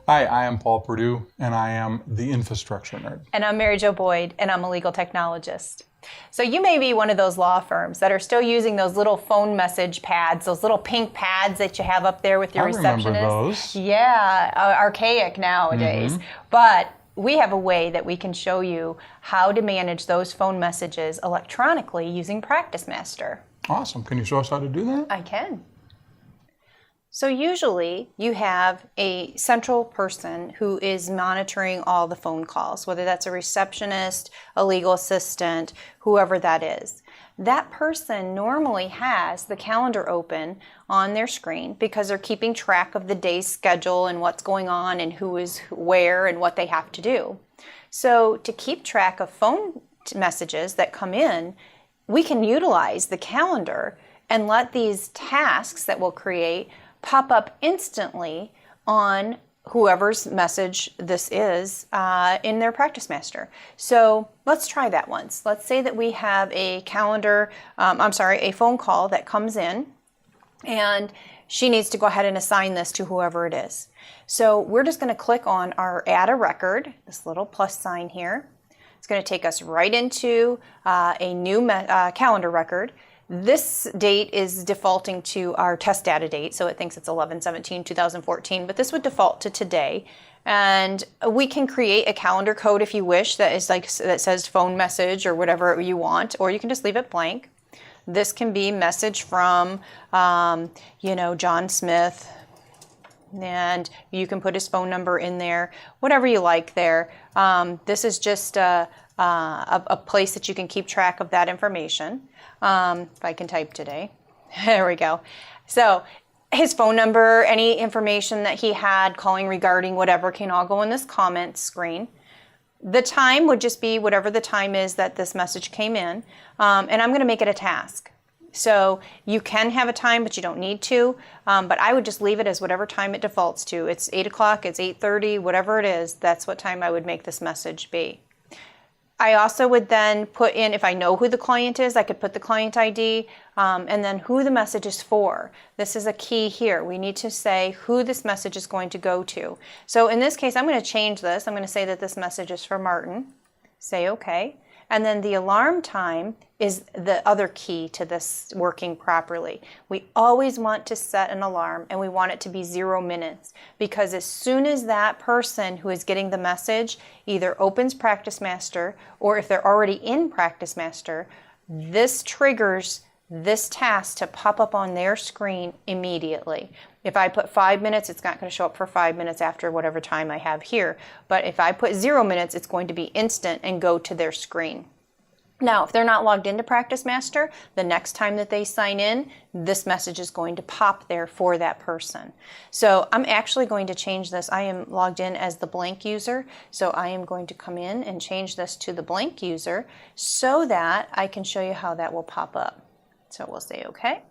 Hi, I am Paul Perdue, and I am the infrastructure nerd. And I'm Mary Jo Boyd, and I'm a legal technologist. So you may be one of those law firms that are still using those little phone message pads, those little pink pads that you have up there with your receptionist. I remember those. Yeah, archaic nowadays. But we have a way that we can show you how to manage those phone messages electronically using PracticeMaster. Awesome. Can you show us how to do that? I can. So usually you have a central person who is monitoring all the phone calls, whether that's a receptionist, a legal assistant, whoever that is. That person normally has the calendar open on their screen because they're keeping track of the day's schedule and what's going on and who is where and what they have to do. So to keep track of phone messages that come in, we can utilize the calendar and let these tasks that we'll create pop up instantly on whoever's message this is in their PracticeMaster. So let's try that once. Let's say that we have a a phone call that comes in, and she needs to go ahead and assign this to whoever it is. So we're just going to click on our Add a Record, this little plus sign here. It's going to take us right into a new calendar record. This date is defaulting to our test data date, so it thinks it's 11/17/2014, but this would default to today. And we can create a calendar code if you wish that says phone message or whatever you want, or you can just leave it blank. This can be message from, John Smith, and you can put his phone number in there, whatever you like there. This is just a place that you can keep track of that information. If I can type today. There we go. So his phone number, any information that he had calling regarding whatever can all go in this comment screen. The time would just be whatever the time is that this message came in. And I'm going to make it a task. So you can have a time, but you don't need to. But I would just leave it as whatever time it defaults to. It's 8 o'clock, it's 8:30, whatever it is, that's what time I would make this message be. I also would then put in, if I know who the client is, I could put the client ID and then who the message is for. This is a key here. We need to say who this message is going to go to. So in this case, I'm going to change this. I'm going to say that this message is for Martin. Say OK. And then the alarm time is the other key to this working properly. We always want to set an alarm, and we want it to be 0 minutes, because as soon as that person who is getting the message either opens PracticeMaster, or if they're already in PracticeMaster, this triggers this task to pop up on their screen immediately. If I put 5 minutes, it's not going to show up for 5 minutes after whatever time I have here. But if I put 0 minutes, it's going to be instant and go to their screen. Now, if they're not logged into PracticeMaster, the next time that they sign in, this message is going to pop there for that person. So I'm actually going to change this. I am logged in as the blank user, so I am going to come in and change this to the blank user so that I can show you how that will pop up. So we'll say OK,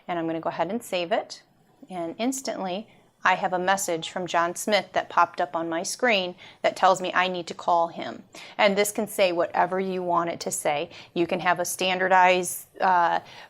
and I'm going to go ahead and save it, and instantly I have a message from John Smith that popped up on my screen that tells me I need to call him. And this can say whatever you want it to say. You can have a standardized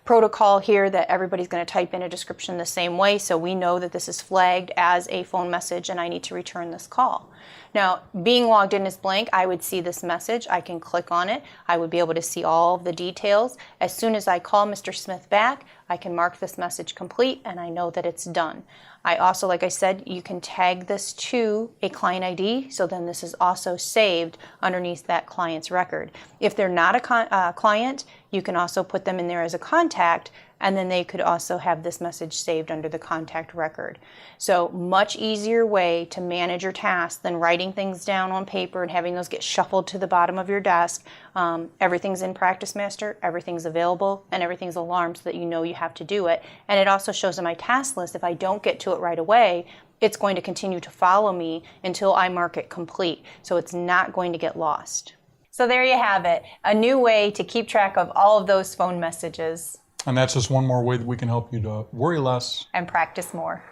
protocol here that everybody's going to type in a description the same way, so we know that this is flagged as a phone message and I need to return this call. Now, being logged in as blank, I would see this message. I can click on it. I would be able to see all of the details. As soon as I call Mr. Smith back, I can mark this message complete, and I know that it's done. I also, like I said, you can tag this to a client ID, so then this is also saved underneath that client's record. If they're not a client, you can also put them in there as a contact, and then they could also have this message saved under the contact record. So much easier way to manage your tasks than writing things down on paper and having those get shuffled to the bottom of your desk. Everything's in PracticeMaster, everything's available, and everything's alarmed so that you know you have to do it. And it also shows in my task list, if I don't get to it right away, it's going to continue to follow me until I mark it complete. So it's not going to get lost. So there you have it, a new way to keep track of all of those phone messages. And that's just one more way that we can help you to worry less and practice more.